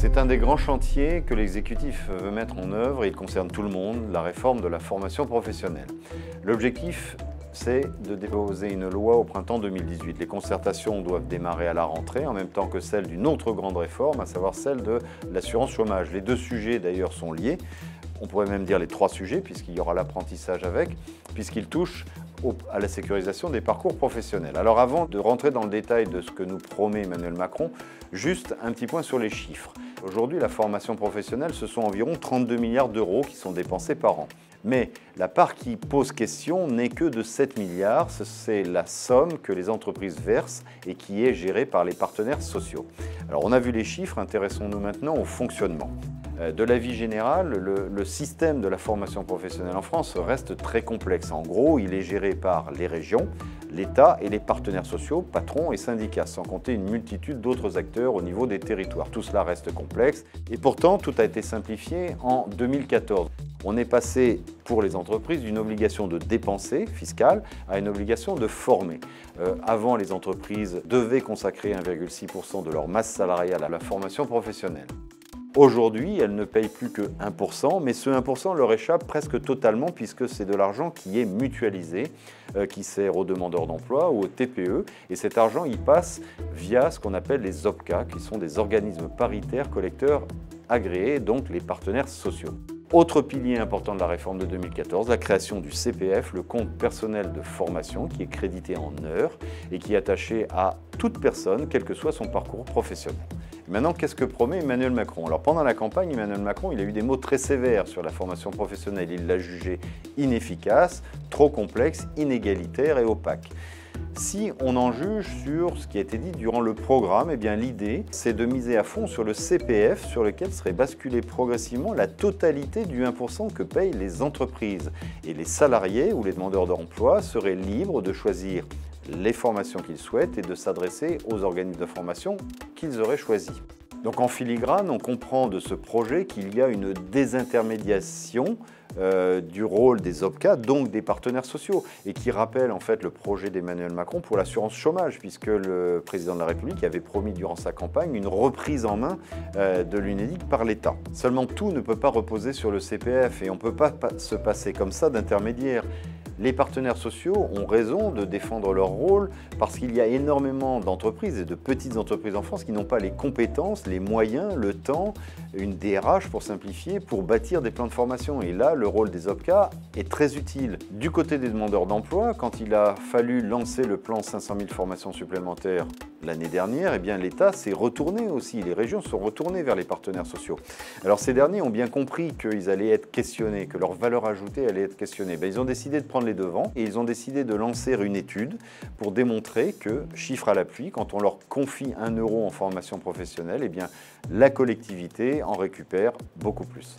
C'est un des grands chantiers que l'exécutif veut mettre en œuvre et il concerne tout le monde, la réforme de la formation professionnelle. L'objectif, c'est de déposer une loi au printemps 2018. Les concertations doivent démarrer à la rentrée, en même temps que celle d'une autre grande réforme, à savoir celle de l'assurance chômage. Les deux sujets d'ailleurs sont liés. On pourrait même dire les trois sujets, puisqu'il y aura l'apprentissage avec, puisqu'ils touchent à la sécurisation des parcours professionnels. Alors avant de rentrer dans le détail de ce que nous promet Emmanuel Macron, juste un petit point sur les chiffres. Aujourd'hui, la formation professionnelle, ce sont environ 32 milliards d'euros qui sont dépensés par an. Mais la part qui pose question n'est que de 7 milliards, c'est la somme que les entreprises versent et qui est gérée par les partenaires sociaux. Alors on a vu les chiffres, intéressons-nous maintenant au fonctionnement. De l'avis général, le système de la formation professionnelle en France reste très complexe. En gros, il est géré par les régions, l'État et les partenaires sociaux, patrons et syndicats, sans compter une multitude d'autres acteurs au niveau des territoires. Tout cela reste complexe et pourtant tout a été simplifié en 2014. On est passé pour les entreprises d'une obligation de dépenser fiscale à une obligation de former. Avant, les entreprises devaient consacrer 1,6% de leur masse salariale à la formation professionnelle. Aujourd'hui, elles ne payent plus que 1%, mais ce 1% leur échappe presque totalement puisque c'est de l'argent qui est mutualisé, qui sert aux demandeurs d'emploi ou aux TPE. Et cet argent, il passe via ce qu'on appelle les OPCA, qui sont des organismes paritaires collecteurs agréés, donc les partenaires sociaux. Autre pilier important de la réforme de 2014, la création du CPF, le compte personnel de formation, qui est crédité en heures et qui est attaché à toute personne, quel que soit son parcours professionnel. Maintenant, qu'est-ce que promet Emmanuel Macron? Alors pendant la campagne, Emmanuel Macron, il a eu des mots très sévères sur la formation professionnelle. Il l'a jugée inefficace, trop complexe, inégalitaire et opaque. Si on en juge sur ce qui a été dit durant le programme, eh bien l'idée, c'est de miser à fond sur le CPF, sur lequel serait basculée progressivement la totalité du 1% que payent les entreprises. Et les salariés ou les demandeurs d'emploi seraient libres de choisir les formations qu'ils souhaitent et de s'adresser aux organismes de formation qu'ils auraient choisis. Donc en filigrane, on comprend de ce projet qu'il y a une désintermédiation du rôle des OPCA, donc des partenaires sociaux, et qui rappelle en fait le projet d'Emmanuel Macron pour l'assurance chômage, puisque le président de la République avait promis durant sa campagne une reprise en main de l'UNEDIC par l'État. Seulement tout ne peut pas reposer sur le CPF et on ne peut pas se passer comme ça d'intermédiaires. Les partenaires sociaux ont raison de défendre leur rôle parce qu'il y a énormément d'entreprises et de petites entreprises en France qui n'ont pas les compétences, les moyens, le temps, une DRH pour simplifier, pour bâtir des plans de formation. Et là, le rôle des OPCA est très utile. Du côté des demandeurs d'emploi, quand il a fallu lancer le plan 500 000 formations supplémentaires l'année dernière, eh bien l'État s'est retourné aussi, les régions sont retournées vers les partenaires sociaux. Alors ces derniers ont bien compris qu'ils allaient être questionnés, que leur valeur ajoutée allait être questionnée. Ils ont décidé de prendre les devants et ils ont décidé de lancer une étude pour démontrer que, chiffre à l'appui, quand on leur confie 1 € en formation professionnelle, eh bien la collectivité en récupère beaucoup plus.